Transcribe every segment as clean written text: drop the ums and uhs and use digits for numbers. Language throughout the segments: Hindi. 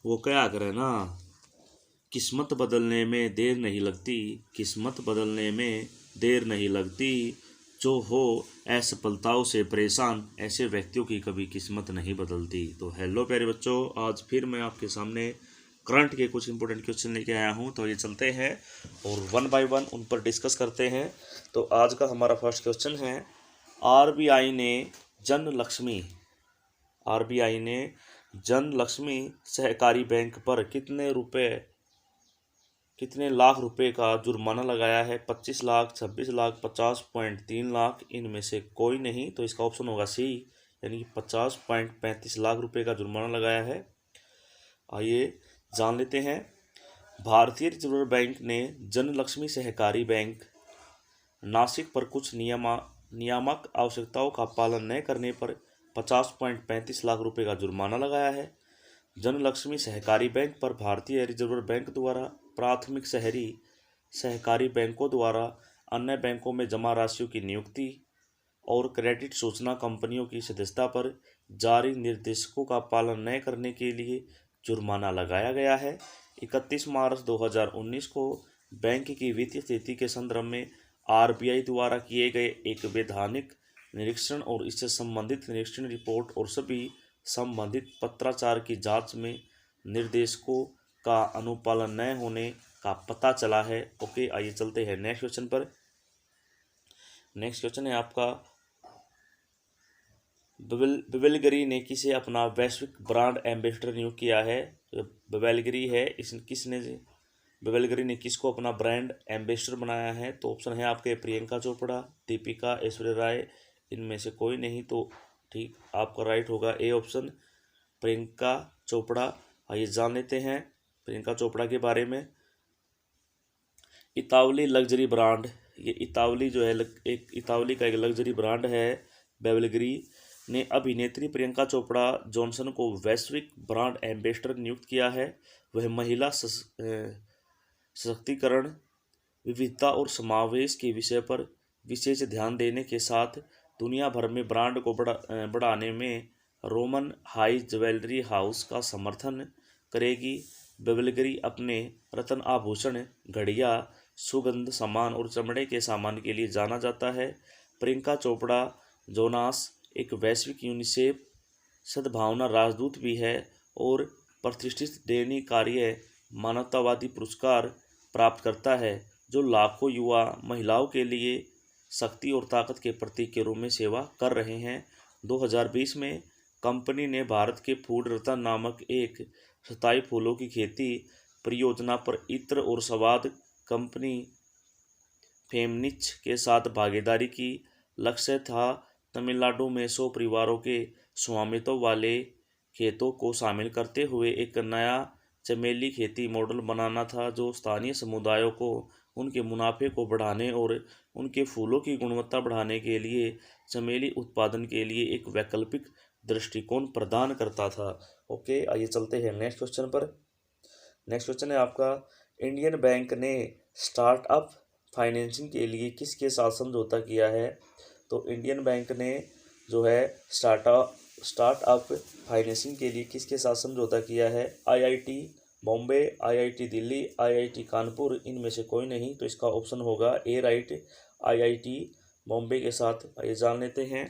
वो क्या करे ना, किस्मत बदलने में देर नहीं लगती, किस्मत बदलने में देर नहीं लगती, जो हो असफलताओं से परेशान ऐसे व्यक्तियों की कभी किस्मत नहीं बदलती। तो हेलो प्यारे बच्चों, आज फिर मैं आपके सामने करंट के कुछ इंपॉर्टेंट क्वेश्चन लेके आया हूँ। तो ये चलते हैं और वन बाय वन उन पर डिस्कस करते हैं। तो आज का हमारा फर्स्ट क्वेश्चन है, आरबीआई ने जन लक्ष्मी आरबीआई ने जन लक्ष्मी सहकारी बैंक पर कितने लाख रुपए का जुर्माना लगाया है? 25 लाख, 26 लाख, 50.3 लाख, इनमें से कोई नहीं। तो इसका ऑप्शन होगा सी, यानी कि 50.35 लाख रुपए का जुर्माना लगाया है। आइए जान लेते हैं। भारतीय रिजर्व बैंक ने जन लक्ष्मी सहकारी बैंक नासिक पर कुछ नियामक आवश्यकताओं का पालन न करने पर 50.35 लाख रुपए का जुर्माना लगाया है। जन लक्ष्मी सहकारी बैंक पर भारतीय रिजर्व बैंक द्वारा प्राथमिक शहरी सहकारी बैंकों द्वारा अन्य बैंकों में जमा राशियों की नियुक्ति और क्रेडिट सूचना कंपनियों की सदस्यता पर जारी निर्देशों का पालन न करने के लिए जुर्माना लगाया गया है। 31 मार्च 2019 को बैंक की वित्तीय स्थिति के संदर्भ में आरबीआई द्वारा किए गए एक वैधानिक निरीक्षण और इससे संबंधित निरीक्षण रिपोर्ट और सभी संबंधित पत्राचार की जांच में निर्देशकों का अनुपालन न होने का पता चला है। ओके, आइए चलते हैं नेक्स्ट क्वेश्चन पर। नेक्स्ट क्वेश्चन है आपका, बिवेलगरी ने किसे अपना वैश्विक ब्रांड एम्बेसडर नियुक्त किया है? बिवेलगरी है, बिवेलगरी ने किसको अपना ब्रांड एम्बेसडर बनाया है? तो ऑप्शन है आपके प्रियंका चोपड़ा, दीपिका, ऐश्वर्या राय, इनमें से कोई नहीं। तो ठीक आपका राइट होगा ए ऑप्शन, प्रियंका चोपड़ा। आइए जान लेते हैं प्रियंका चोपड़ा के बारे में। इतावली लग्जरी ब्रांड, ये इतावली जो है एक इतावली का एक लग्जरी ब्रांड है। बिवेलगरी ने अभिनेत्री प्रियंका चोपड़ा जॉनसन को वैश्विक ब्रांड एम्बेसडर नियुक्त किया है। वह महिला सशक्तिकरण, विविधता और समावेश के विषय पर विशेष ध्यान देने के साथ दुनिया भर में ब्रांड को बढ़ाने में रोमन हाई ज्वेलरी हाउस का समर्थन करेगी। बिवेलगरी अपने रत्न आभूषण, घड़ियां, सुगंध सामान और चमड़े के सामान के लिए जाना जाता है। प्रियंका चोपड़ा जोनास एक वैश्विक यूनिसेफ सद्भावना राजदूत भी है और प्रतिष्ठित दैनिक कार्य मानवतावादी पुरस्कार प्राप्त करता है, जो लाखों युवा महिलाओं के लिए शक्ति और ताकत के प्रतीक के रूप में सेवा कर रहे हैं। 2020 में कंपनी ने भारत के फूड रत्न नामक एक स्थायी फूलों की खेती परियोजना पर इत्र और स्वाद कंपनी फेमनिच के साथ भागीदारी की। लक्ष्य था तमिलनाडु में 100 परिवारों के स्वामित्व वाले खेतों को शामिल करते हुए एक नया चमेली खेती मॉडल बनाना था, जो स्थानीय समुदायों को उनके मुनाफे को बढ़ाने और उनके फूलों की गुणवत्ता बढ़ाने के लिए चमेली उत्पादन के लिए एक वैकल्पिक दृष्टिकोण प्रदान करता था। ओके, आइए चलते हैं नेक्स्ट क्वेश्चन पर। नेक्स्ट क्वेश्चन है आपका, इंडियन बैंक ने स्टार्टअप फाइनेंसिंग के लिए किसके साथ समझौता किया है? तो इंडियन बैंक ने जो है स्टार्टअप फाइनेंसिंग के लिए किसके साथ समझौता किया है? IIT Bombay, IIT Delhi, IIT Kanpur, इनमें से कोई नहीं। तो इसका ऑप्शन होगा ए राइट, आईआईटी बॉम्बे के साथ। आइए जान लेते हैं।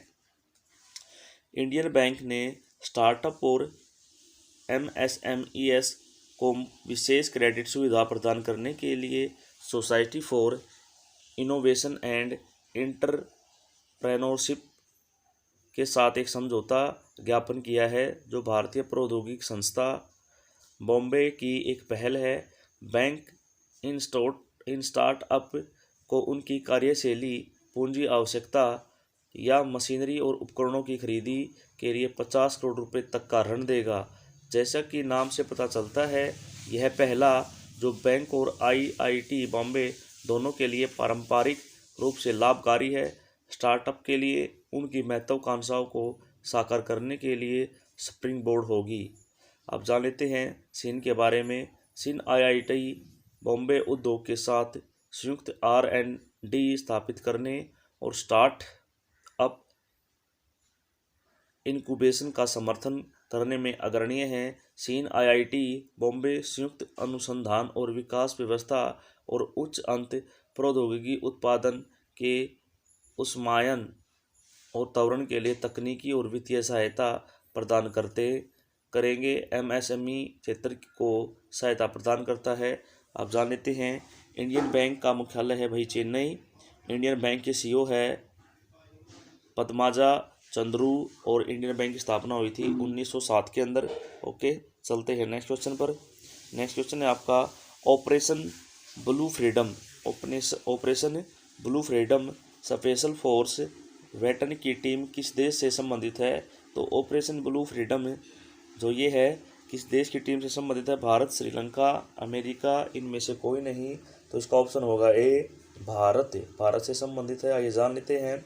इंडियन बैंक ने स्टार्टअप और एमएसएमईएस को विशेष क्रेडिट सुविधा प्रदान करने के लिए society for innovation and entrepreneurship के साथ एक समझौता ज्ञापन किया है, जो भारतीय प्रौद्योगिकी संस्था बॉम्बे की एक पहल है। बैंक इन स्टार्टअप को उनकी कार्यशैली, पूंजी आवश्यकता या मशीनरी और उपकरणों की खरीदी के लिए 50 करोड़ रुपए तक का ऋण देगा। जैसा कि नाम से पता चलता है, यह पहला जो बैंक और आईआईटी बॉम्बे दोनों के लिए पारंपरिक रूप से लाभकारी है, स्टार्टअप के लिए उनकी महत्वाकांक्षाओं को साकार करने के लिए स्प्रिंग बोर्ड होगी। अब जान लेते हैं सिन के बारे में। सिन आईआईटी बॉम्बे उद्योग के साथ संयुक्त R&D स्थापित करने और स्टार्ट अप इनक्यूबेशन का समर्थन करने में अग्रणीय हैं। चीन आईआईटी बॉम्बे संयुक्त अनुसंधान और विकास व्यवस्था और उच्च अंत प्रौद्योगिकी उत्पादन के उष्मायन और त्वरण के लिए तकनीकी और वित्तीय सहायता प्रदान करेंगे। एमएसएमई क्षेत्र को सहायता प्रदान करता है। आप जान लेते हैं इंडियन बैंक का मुख्यालय है भाई चेन्नई। इंडियन बैंक के सीईओ है पद्माजा चंद्रू और इंडियन बैंक की स्थापना हुई थी 1907 के अंदर। ओके, चलते हैं नेक्स्ट क्वेश्चन पर। नेक्स्ट क्वेश्चन है आपका Operation Blue Freedom. Operation Blue Freedom special force veteran की टीम किस देश से संबंधित है? तो ऑपरेशन ब्लू फ्रीडम जो ये है किस देश की टीम से संबंधित है? भारत, श्रीलंका, अमेरिका, इनमें से कोई नहीं। तो इसका ऑप्शन होगा ए भारत से संबंधित है। आइए जान लेते हैं।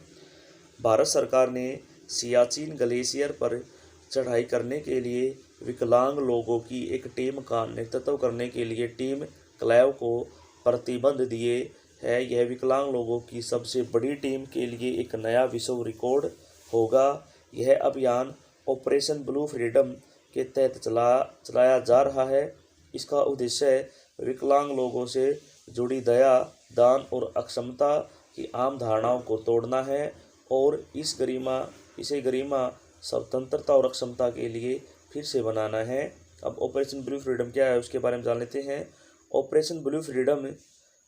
भारत सरकार ने सियाचिन ग्लेशियर पर चढ़ाई करने के लिए विकलांग लोगों की एक टीम का नेतृत्व करने के लिए टीम क्लैव को प्रतिबंध दिए है। यह विकलांग लोगों की सबसे बड़ी टीम के लिए एक नया विश्व रिकॉर्ड होगा। यह अभियान ऑपरेशन ब्लू फ्रीडम के तहत चलाया जा रहा है। इसका उद्देश्य विकलांग लोगों से जुड़ी दया, दान और अक्षमता की आम धारणाओं को तोड़ना है और इसे गरिमा, स्वतंत्रता और अक्षमता के लिए फिर से बनाना है। अब ऑपरेशन ब्लू फ्रीडम क्या है उसके बारे में जान लेते हैं। ऑपरेशन ब्लू फ्रीडम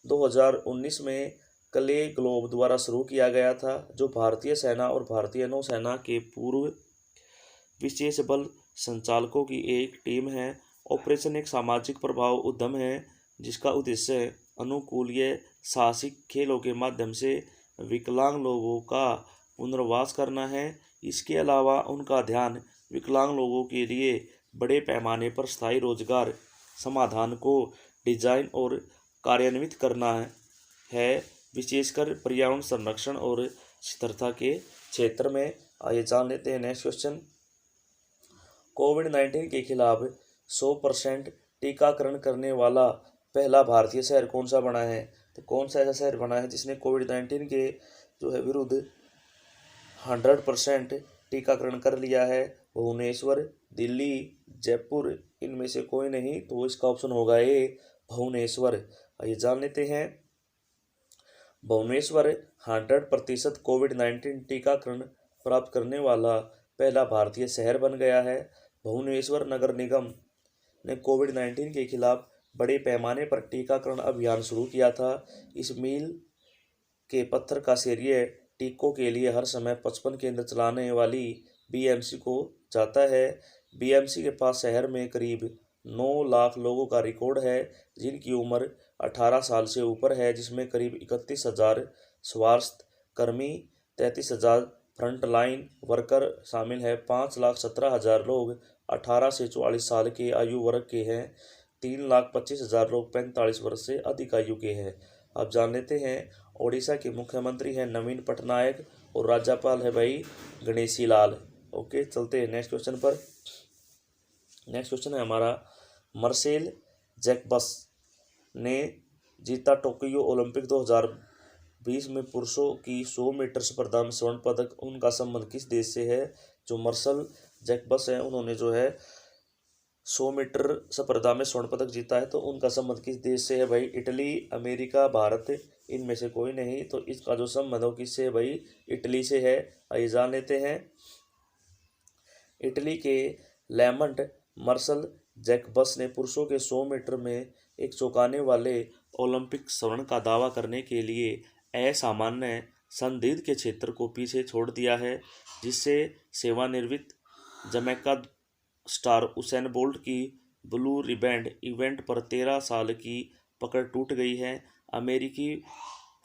2019 में क्ले ग्लोब द्वारा शुरू किया गया था, जो भारतीय सेना और भारतीय नौसेना के पूर्व विशेष बल संचालकों की एक टीम है। ऑपरेशन एक सामाजिक प्रभाव उद्यम है जिसका उद्देश्य अनुकूलीय साहसिक खेलों के माध्यम से विकलांग लोगों का पुनर्वास करना है। इसके अलावा उनका ध्यान विकलांग लोगों के लिए बड़े पैमाने पर स्थायी रोजगार समाधान को डिजाइन और कार्यान्वित करना है, विशेषकर पर्यावरण संरक्षण और स्थिरता के क्षेत्र में। आइए जान लेते हैं नेक्स्ट क्वेश्चन। कोविड-19 के खिलाफ 100% टीकाकरण करने वाला पहला भारतीय शहर कौन सा बना है? तो कौन सा ऐसा शहर बना है जिसने कोविड-19 के जो है विरुद्ध 100% टीकाकरण कर लिया है? भुवनेश्वर, दिल्ली, जयपुर, इनमें से कोई नहीं। तो इसका ऑप्शन होगा ए भुवनेश्वर। आइए जान लेते हैं। भुवनेश्वर 100% कोविड-19 टीकाकरण प्राप्त करने वाला पहला भारतीय शहर बन गया है। भुवनेश्वर नगर निगम ने कोविड-19 के खिलाफ बड़े पैमाने पर टीकाकरण अभियान शुरू किया था। इस मील के पत्थर का श्रेय टीकों के लिए हर समय 55 केंद्र चलाने वाली बीएमसी को जाता है। बीएमसी के पास शहर में करीब 9 लाख लोगों का रिकॉर्ड है जिनकी उम्र 18 साल से ऊपर है, जिसमें करीब 31,000 स्वास्थ्य कर्मी, 33,000 फ्रंटलाइन वर्कर शामिल है। 5,17,000 लोग 18 से 44 साल के आयु वर्ग के हैं। 3,25,000 लोग 45 वर्ष से अधिक आयु के हैं। आप जान लेते हैं ओडिशा के मुख्यमंत्री हैं नवीन पटनायक और राज्यपाल है भाई गणेशी लाल। ओके, चलते हैं नेक्स्ट क्वेश्चन पर। नेक्स्ट क्वेश्चन है हमारा मार्सेल जैकबस ने जीता टोक्यो ओलंपिक 2020 में पुरुषों की 100 मीटर स्पर्धा में स्वर्ण पदक। उनका संबंध किस देश से है? जो मार्सेल जैकबस है उन्होंने जो है 100 मीटर स्पर्धा में स्वर्ण पदक जीता है। तो उनका संबंध किस देश से है भाई? इटली, अमेरिका, भारत, इनमें से कोई नहीं। तो इसका जो संबंध हो किससे है भाई? इटली से है। आइए जान लेते हैं। इटली के लेमंट मार्सेल जैकबस ने पुरुषों के 100 मीटर में एक चौंकाने वाले ओलंपिक स्वर्ण का दावा करने के लिए असामान्य संदिग्ध के क्षेत्र को पीछे छोड़ दिया है, जिससे सेवानिवृत्त जमैका स्टार उसेन बोल्ट की ब्लू रिबन इवेंट पर 13 साल की पकड़ टूट गई है। अमेरिकी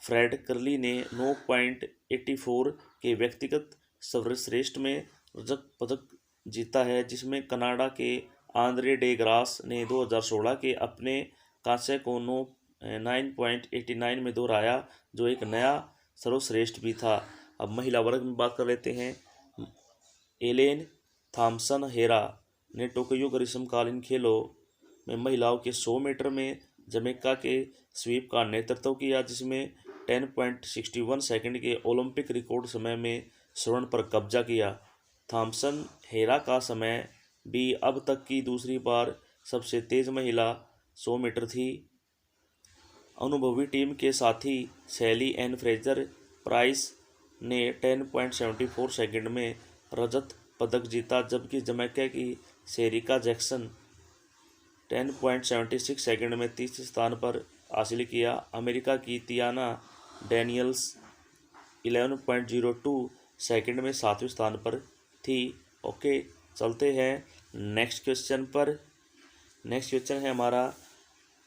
फ्रेड कर्ली ने 9.84 के व्यक्तिगत सर्वश्रेष्ठ में रजत पदक जीता है, जिसमें कनाडा के आंद्रे डे ग्रास ने 2016 के अपने कांस्य को 9.89 में दोहराया, जो एक नया सर्वश्रेष्ठ भी था। अब महिला वर्ग में बात कर लेते हैं। एलेन थॉम्सन हेरा ने टोक्यो ग्रीष्मकालीन खेलों में महिलाओं के 100 मीटर में जमैका के स्वीप का नेतृत्व किया, जिसमें 10.61 सेकंड के ओलंपिक रिकॉर्ड समय में स्वर्ण पर कब्जा किया। थॉम्सन हेरा का समय बी अब तक की दूसरी बार सबसे तेज महिला 100 मीटर थी। अनुभवी टीम के साथी सैली एन फ्रेजर प्राइस ने 10.74 सेकंड में रजत पदक जीता, जबकि जमैका की शेरिका जैक्सन 10.76 सेकंड में तीसरे स्थान पर हासिल किया। अमेरिका की तियाना डैनियल्स 11.02 सेकंड में सातवें स्थान पर थी। ओके, चलते हैं नेक्स्ट क्वेश्चन पर। नेक्स्ट क्वेश्चन है हमारा,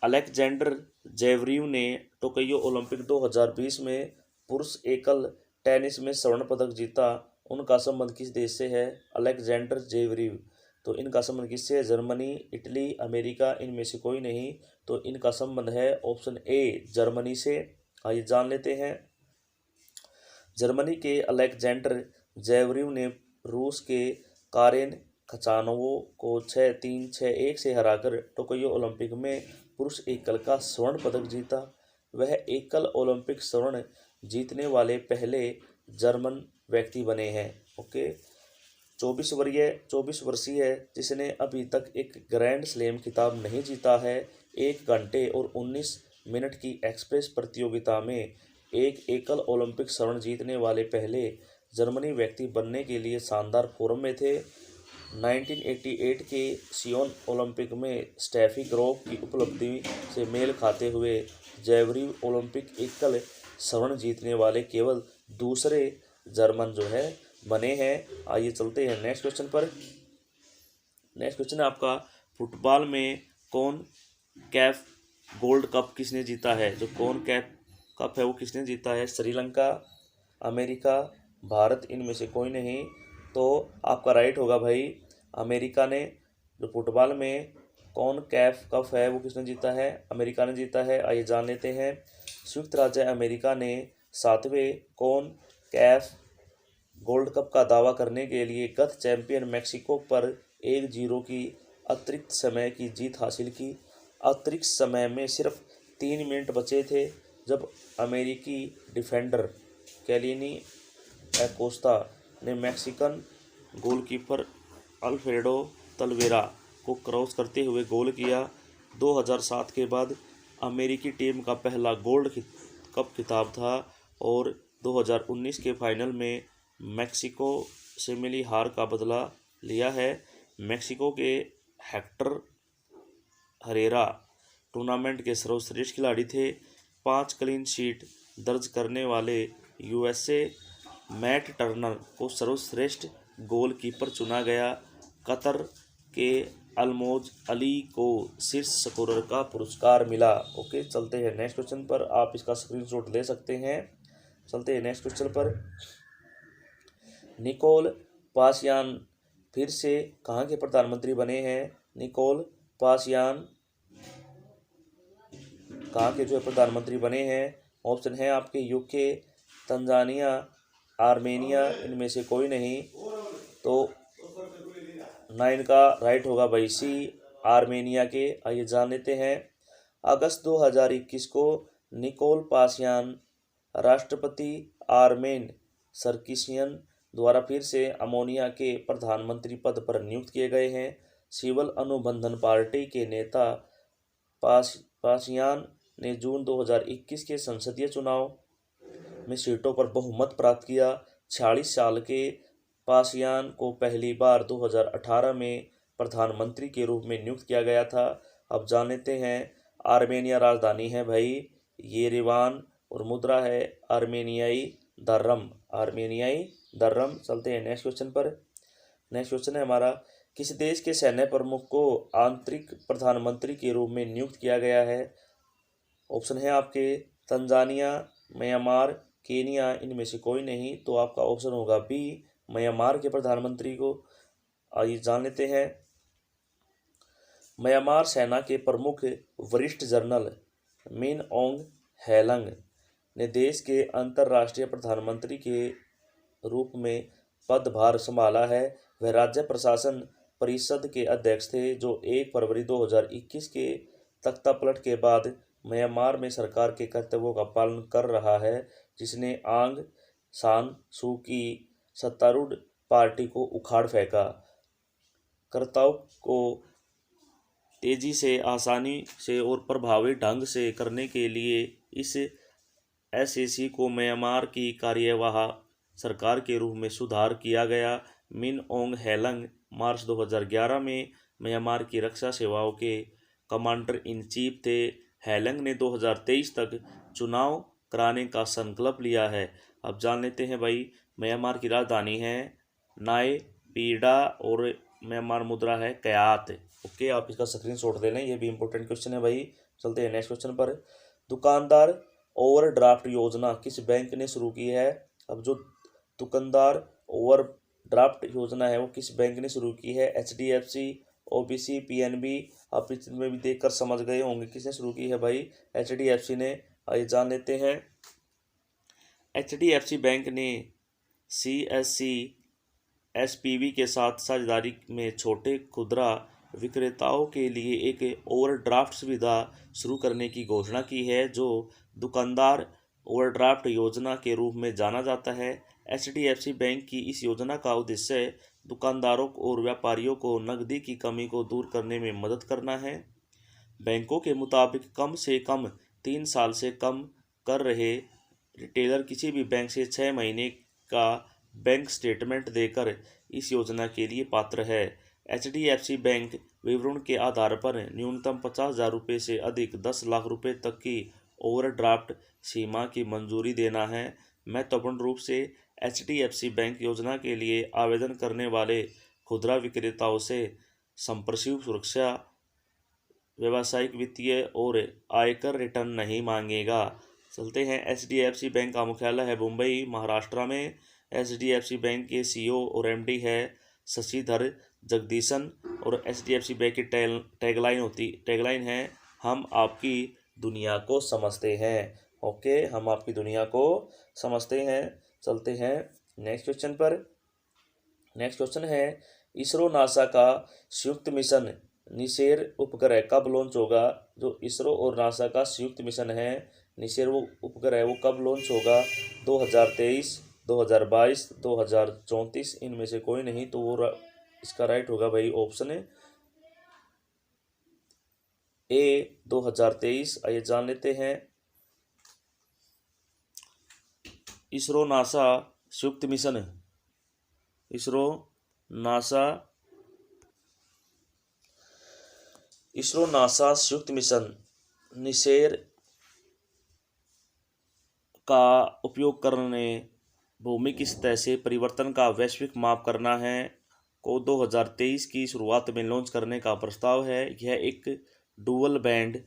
अलेक्जेंडर जेवरीव ने टोक्यो ओलंपिक 2020 में पुरुष एकल टेनिस में स्वर्ण पदक जीता। उनका संबंध किस देश से है? अलेक्जेंडर जेवरीव। तो इनका संबंध किससे है? जर्मनी, इटली, अमेरिका, इनमें से कोई नहीं। तो इनका संबंध है ऑप्शन ए जर्मनी से। आइए जान लेते हैं। जर्मनी के अलेक्जेंडर जेवरीव ने रूस के कारेन खचानोवो को 6-3, 6-1 से हराकर टोक्यो ओलंपिक में पुरुष एकल का स्वर्ण पदक जीता। वह एकल ओलंपिक स्वर्ण जीतने वाले पहले जर्मन व्यक्ति बने हैं। ओके, 24 वर्षीय जिसने अभी तक एक ग्रैंड स्लैम खिताब नहीं जीता है। 1 घंटे और 19 मिनट की एक्सप्रेस प्रतियोगिता में एक एकल ओलंपिक स्वर्ण जीतने वाले पहले जर्मनी व्यक्ति बनने के लिए शानदार फॉर्म में थे। 1988 के सियोल ओलंपिक में स्टेफी ग्रोफ की उपलब्धि से मेल खाते हुए जेवरीव ओलंपिक एकल स्वर्ण जीतने वाले केवल दूसरे जर्मन जो है बने हैं। आइए चलते हैं नेक्स्ट क्वेश्चन पर। नेक्स्ट क्वेश्चन है आपका, फुटबॉल में कौन कैफ गोल्ड कप किसने जीता है? जो कौन कैफ कप है वो किसने जीता है? श्रीलंका, अमेरिका, भारत, इनमें से कोई नहीं। तो आपका राइट होगा भाई अमेरिका ने। जो फुटबॉल में कौन कैफ कप है वो किसने जीता है? अमेरिका ने जीता है। आइए जान लेते हैं। संयुक्त राज्य अमेरिका ने 7वें कौन कैफ गोल्ड कप का दावा करने के लिए गत चैंपियन मैक्सिको पर 1-0 की अतिरिक्त समय की जीत हासिल की। अतिरिक्त समय में सिर्फ 3 मिनट बचे थे जब अमेरिकी डिफेंडर कैलिनी एकोस्टा ने मैक्सिकन गोलकीपर अल्फ्रेडो तलवेरा को क्रॉस करते हुए गोल किया। 2007 के बाद अमेरिकी टीम का पहला गोल्ड कप खिताब था और 2019 के फाइनल में मैक्सिको से मिली हार का बदला लिया है। मैक्सिको के हेक्टर हरेरा टूर्नामेंट के सर्वश्रेष्ठ खिलाड़ी थे। 5 क्लीन शीट दर्ज करने वाले यूएसए मैट टर्नर को सर्वश्रेष्ठ गोलकीपर चुना गया। कतर के अलमोज अली को शीर्ष स्कोरर का पुरस्कार मिला। ओके, चलते हैं नेक्स्ट क्वेश्चन पर। आप इसका स्क्रीनशॉट ले सकते हैं। चलते हैं नेक्स्ट क्वेश्चन पर। निकोल पासियान फिर से कहाँ के प्रधानमंत्री बने हैं? निकोल पासियान कहाँ के जो है प्रधानमंत्री बने हैं? ऑप्शन है आपके यूके, तंजानिया, आर्मेनिया, इनमें से कोई नहीं। तो 9 का राइट होगा भाई सी, आर्मेनिया के। आइए जान लेते हैं। अगस्त 2021 को निकोल पासियान राष्ट्रपति आर्मेन सरकिशियन द्वारा फिर से अमोनिया के प्रधानमंत्री पद पर नियुक्त किए गए हैं। सिविल अनुबंधन पार्टी के नेता पासियान ने जून 2021 के संसदीय चुनाव में सीटों पर बहुमत प्राप्त किया। 46 साल के पासियान को पहली बार 2018 में प्रधानमंत्री के रूप में नियुक्त किया गया था। अब जान लेते हैं। आर्मेनिया राजधानी है भाई येरेवान और मुद्रा है आर्मेनियाई दर्रम। आर्मेनियाई दर्रम। चलते हैं नेक्स्ट क्वेश्चन पर। नेक्स्ट क्वेश्चन है हमारा, किस देश के सैन्य प्रमुख को आंतरिक प्रधानमंत्री के रूप में नियुक्त किया गया है? ऑप्शन है आपके तंजानिया, म्यांमार, केनिया, इनमें से कोई नहीं। तो आपका ऑप्शन होगा बी, म्यांमार के प्रधानमंत्री को। आइए जान लेते हैं। म्यांमार सेना के प्रमुख वरिष्ठ जनरल मिन ऑन्ग हैलंग ने देश के अंतर्राष्ट्रीय प्रधानमंत्री के रूप में पदभार संभाला है। वह राज्य प्रशासन परिषद के अध्यक्ष थे जो 1 फरवरी 2021 के तख्तापलट के बाद म्यांमार में सरकार के कर्तव्यों का पालन कर रहा है, जिसने आंग सान सू की सत्तारूढ़ पार्टी को उखाड़ फेंका। कर्ताओं को तेजी से, आसानी से और प्रभावी ढंग से करने के लिए इस एसएसी को म्यांमार की कार्यवाह सरकार के रूप में सुधार किया गया। मिन ओंग हेलंग मार्च 2011 में म्यांमार की रक्षा सेवाओं के कमांडर इन चीफ थे। हेलंग ने 2023 तक चुनाव कराने का संकल्प लिया है। अब जान लेते हैं भाई, म्यांमार की राजधानी है नाय पीडा और म्यांमार मुद्रा है क्यात। ओके, आप इसका स्क्रीनशॉट ले लें, ये भी इंपॉर्टेंट क्वेश्चन है भाई। चलते हैं नेक्स्ट क्वेश्चन पर। दुकानदार ओवरड्राफ्ट योजना किस बैंक ने शुरू की है? अब जो दुकानदार ओवरड्राफ्ट योजना है वो किस बैंक ने शुरू की है? HDFC, OBC, PNB। आप इसमें भी देखकर समझ गए होंगे किसने शुरू की है भाई, HDFC ने। आइए जान लेते हैं। HDFC बैंक ने CSC SPV के साथ साझेदारी में छोटे खुदरा विक्रेताओं के लिए एक ओवरड्राफ्ट सुविधा शुरू करने की घोषणा की है, जो दुकानदार ओवरड्राफ्ट योजना के रूप में जाना जाता है। HDFC बैंक की इस योजना का उद्देश्य दुकानदारों और व्यापारियों को नकदी की कमी को दूर करने में मदद करना है। बैंकों के मुताबिक कम से कम 3 साल से कम कर रहे रिटेलर किसी भी बैंक से 6 महीने का बैंक स्टेटमेंट देकर इस योजना के लिए पात्र है। HDFC बैंक विवरण के आधार पर न्यूनतम 50,000 रुपये से अधिक 10 लाख रुपये तक की ओवरड्राफ्ट सीमा की मंजूरी देना है। महत्वपूर्ण रूप से HDFC बैंक योजना के लिए आवेदन करने वाले खुदरा विक्रेताओं से संपार्श्विक सुरक्षा, व्यावसायिक वित्तीय और आयकर रिटर्न नहीं मांगेगा। चलते हैं, HDFC बैंक का मुख्यालय है मुंबई, महाराष्ट्र में। HDFC बैंक के CEO और MD है शशिधर जगदीशन और HDFC बैंक की टैगलाइन है हम आपकी दुनिया को समझते हैं। ओके, हम आपकी दुनिया को समझते हैं। चलते हैं नेक्स्ट क्वेश्चन पर। नेक्स्ट क्वेश्चन है, इसरो नासा का संयुक्त मिशन निसेर उपग्रह कब लॉन्च होगा? जो इसरो और नासा का संयुक्त मिशन है निसेर वो उपग्रह वो कब लॉन्च होगा? 2023, 2022, 2034, इनमें से कोई नहीं, तो वो इसका राइट होगा भाई ऑप्शन ए 2023। आइए जान लेते हैं। इसरो नासा संयुक्त मिशन, इसरो नासा संयुक्त मिशन निसेर का उपयोग करने भूमि की सतह से परिवर्तन का वैश्विक माप करना है को 2023 की शुरुआत में लॉन्च करने का प्रस्ताव है। यह एक dual band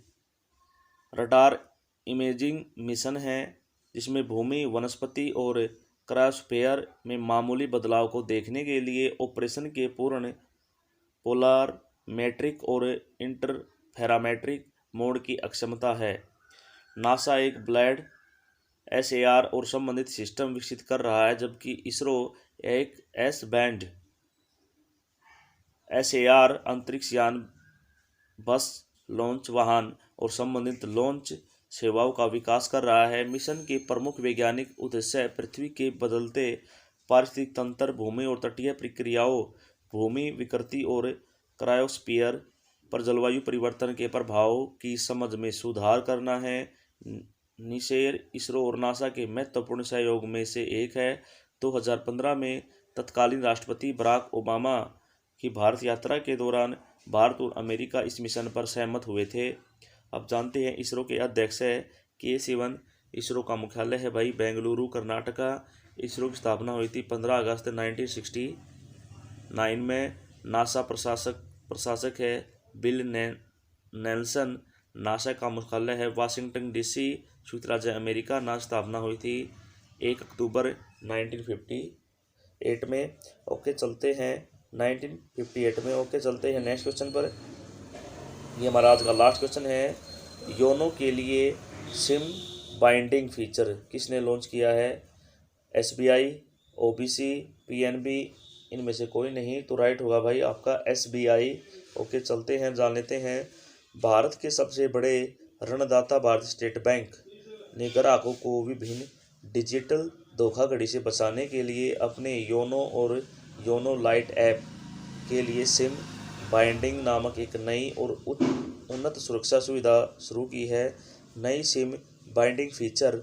radar imaging mission है जिसमें भूमि, वनस्पति और क्रायोस्फीयर में मामूली बदलाव को देखने के लिए ऑपरेशन के पूर्ण पोलर मेट्रिक और इंटरफेरामेट्रिक मोड की अक्षमता है। नासा एक ब्लैड SAR और संबंधित सिस्टम विकसित कर रहा है, जबकि इसरो एक S बैंड SAR अंतरिक्ष यान, बस, लॉन्च वाहन और संबंधित लॉन्च सेवाओं का विकास कर रहा है। मिशन के प्रमुख वैज्ञानिक उद्देश्य पृथ्वी के बदलते पारिस्थितिक तंत्र, भूमि और तटीय प्रक्रियाओं, भूमि विकृति और क्रायोस्फीयर पर जलवायु परिवर्तन के प्रभाव की समझ में सुधार करना है। निसेर इसरो और नासा के महत्वपूर्ण सहयोग में से एक है। 2015 में तत्कालीन राष्ट्रपति बराक ओबामा की भारत यात्रा के दौरान भारत और अमेरिका इस मिशन पर सहमत हुए थे। अब जानते हैं इसरो के अध्यक्ष है के सिवन। इसरो का मुख्यालय है भाई बेंगलुरु, कर्नाटका। इसरो की स्थापना हुई थी 15 अगस्त 1969 में। नासा प्रशासक है बिल नेल्सन। नासा का मुख्यालय है वाशिंगटन DC, संयुक्त राज्य अमेरिका। नासा स्थापना हुई थी 1 अक्टूबर 1958 में। ओके, चलते हैं 1958 में। ओके, चलते हैं नेक्स्ट क्वेश्चन पर। ये हमारा आज का लास्ट क्वेश्चन है। योनो के लिए सिम बाइंडिंग फीचर किसने लॉन्च किया है? SBI, OBC, PNB, इनमें से कोई नहीं, तो राइट होगा भाई आपका SBI। ओके, चलते हैं, जान लेते हैं। भारत के सबसे बड़े ऋणदाता भारतीय स्टेट बैंक ने ग्राहकों को विभिन्न डिजिटल धोखाधड़ी से बचाने के लिए अपने योनो और योनो लाइट ऐप के लिए सिम बाइंडिंग नामक एक नई और उन्नत सुरक्षा सुविधा शुरू की है। नई सिम बाइंडिंग फीचर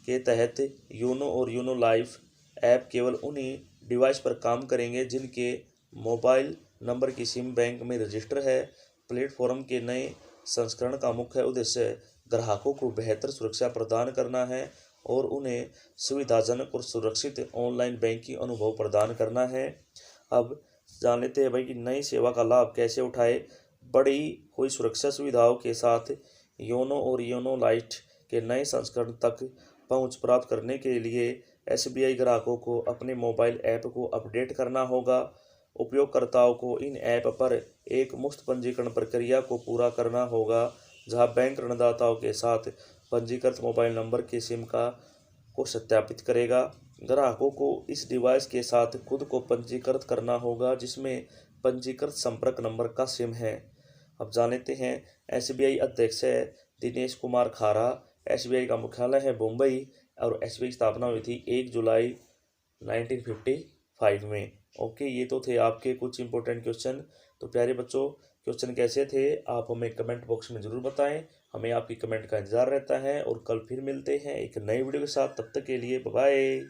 के तहत यूनो और यूनो लाइफ ऐप केवल उन्हीं डिवाइस पर काम करेंगे जिनके मोबाइल नंबर की सिम बैंक में रजिस्टर है। प्लेटफॉर्म के नए संस्करण का मुख्य उद्देश्य ग्राहकों को बेहतर सुरक्षा प्रदान करना है और उन्हें सुविधाजनक और सुरक्षित ऑनलाइन बैंकिंग अनुभव प्रदान करना है। अब जान लेते हैं भाई कि नई सेवा का लाभ कैसे उठाए। बढ़ी हुई सुरक्षा सुविधाओं के साथ योनो और योनो लाइट के नए संस्करण तक पहुंच प्राप्त करने के लिए एसबीआई ग्राहकों को अपने मोबाइल ऐप को अपडेट करना होगा। उपयोगकर्ताओं को इन ऐप पर एक मुफ्त पंजीकरण प्रक्रिया को पूरा करना होगा, जहां बैंक ऋणदाताओं के साथ पंजीकृत मोबाइल नंबर के सिम को सत्यापित करेगा। ग्राहकों को इस डिवाइस के साथ खुद को पंजीकृत करना होगा जिसमें पंजीकृत संपर्क नंबर का सिम है। अब जान लेते हैं एसबीआई अध्यक्ष है दिनेश कुमार खारा। एसबीआई का मुख्यालय है मुंबई और एसबीआई की स्थापना हुई थी 1 जुलाई 1955 में। ओके, ये तो थे आपके कुछ इंपॉर्टेंट क्वेश्चन। तो प्यारे बच्चों, क्वेश्चन कैसे थे आप हमें कमेंट बॉक्स में ज़रूर बताएं। हमें आपकी कमेंट का इंतज़ार रहता है और कल फिर मिलते हैं एक नई वीडियो के साथ। तब तक के लिए बाय बाय।